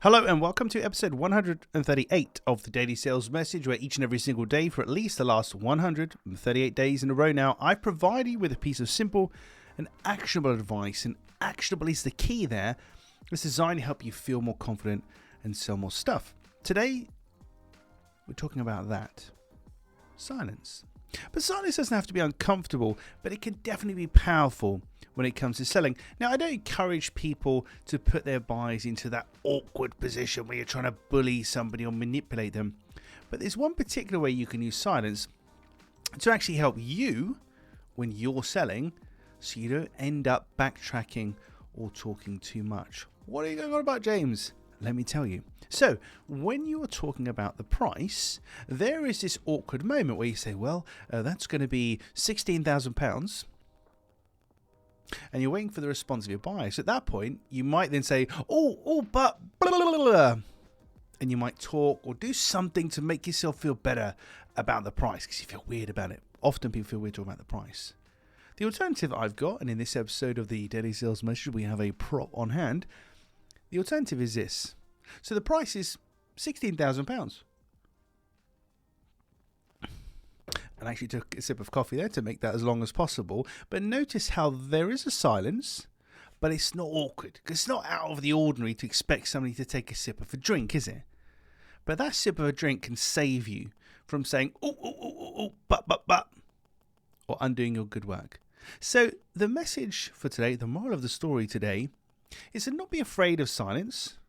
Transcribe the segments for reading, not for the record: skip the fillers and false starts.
Hello and welcome to episode 138 of the Daily Sales Message, where each and every single day for at least the last 138 days in a row now, I provide you with a piece of simple and actionable advice. And actionable is the key there. It's designed to help you feel more confident and sell more stuff. Today, we're talking about that. Silence. But silence doesn't have to be uncomfortable, but it can definitely be powerful when it comes to selling. Now, I don't encourage people to put their buyers into that awkward position where you're trying to bully somebody or manipulate them. But there's one particular way you can use silence to actually help you when you're selling, so you don't end up backtracking or talking too much. What are you going on about, James? Let me tell you. So, when you're talking about the price, there is this awkward moment where you say, well, that's going to be £16,000. And you're waiting for the response of your buyer. So at that point, you might then say, but blah, blah, blah, blah. And you might talk or do something to make yourself feel better about the price because you feel weird about it. Often people feel weird talking about the price. The alternative I've got, and in this episode of the Daily Sales Message, we have a prop on hand. The alternative is this. So the price is £16,000. And I actually took a sip of coffee there to make that as long as possible. But notice how there is a silence, but it's not awkward. Because it's not out of the ordinary to expect somebody to take a sip of a drink, is it? But that sip of a drink can save you from saying, but, or undoing your good work. So the message for today, the moral of the story today, is to not be afraid of silence.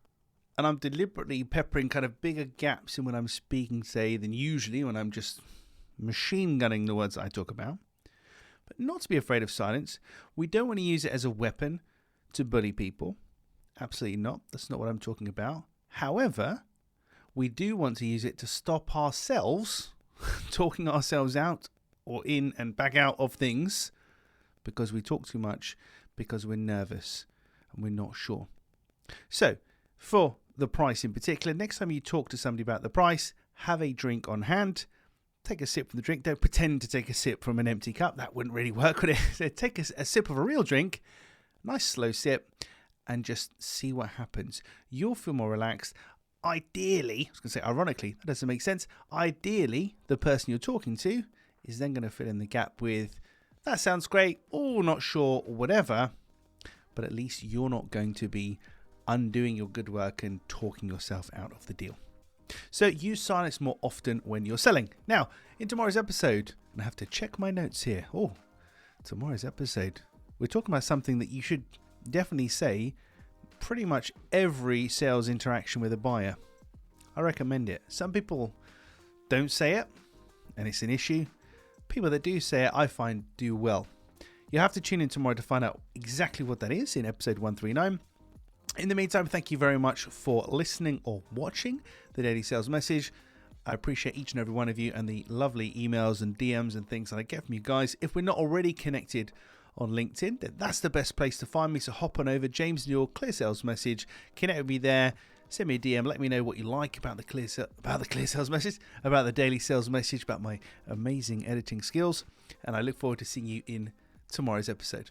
And I'm deliberately peppering kind of bigger gaps in when I'm speaking, say, than usually when I'm just machine gunning the words that I talk about. But not to be afraid of silence. We don't want to use it as a weapon to bully people. Absolutely not. That's not what I'm talking about. However, we do want to use it to stop ourselves talking ourselves out or in and back out of things because we talk too much, because we're nervous and we're not sure. So, for the price in particular, next time you talk to somebody about the price, have a drink on hand. Take a sip from the drink. Don't pretend to take a sip from an empty cup. That wouldn't really work, would it? So take a sip of a real drink, nice slow sip, and just see what happens. You'll feel more relaxed. Ideally, I was going to say ironically, that doesn't make sense. Ideally, the person you're talking to is then going to fill in the gap with, that sounds great, or not sure, or whatever. But at least you're not going to be undoing your good work and talking yourself out of the deal. So use silence more often when you're selling. Now, in tomorrow's episode, and I have to check my notes here. Tomorrow's episode, we're talking about something that you should definitely say pretty much every sales interaction with a buyer. I recommend it. Some people don't say it, and it's an issue. People that do say it, I find, do well. You'll have to tune in tomorrow to find out exactly what that is in episode 139. In the meantime, thank you very much for listening or watching the Daily Sales Message. I appreciate each and every one of you and the lovely emails and DMs and things that I get from you guys. If we're not already connected on LinkedIn, then that's the best place to find me. So hop on over, James Newell, Clear Sales Message. Connect with me there. Send me a DM. Let me know what you like about the Clear Sales Message, about the Daily Sales Message, about my amazing editing skills. And I look forward to seeing you in tomorrow's episode.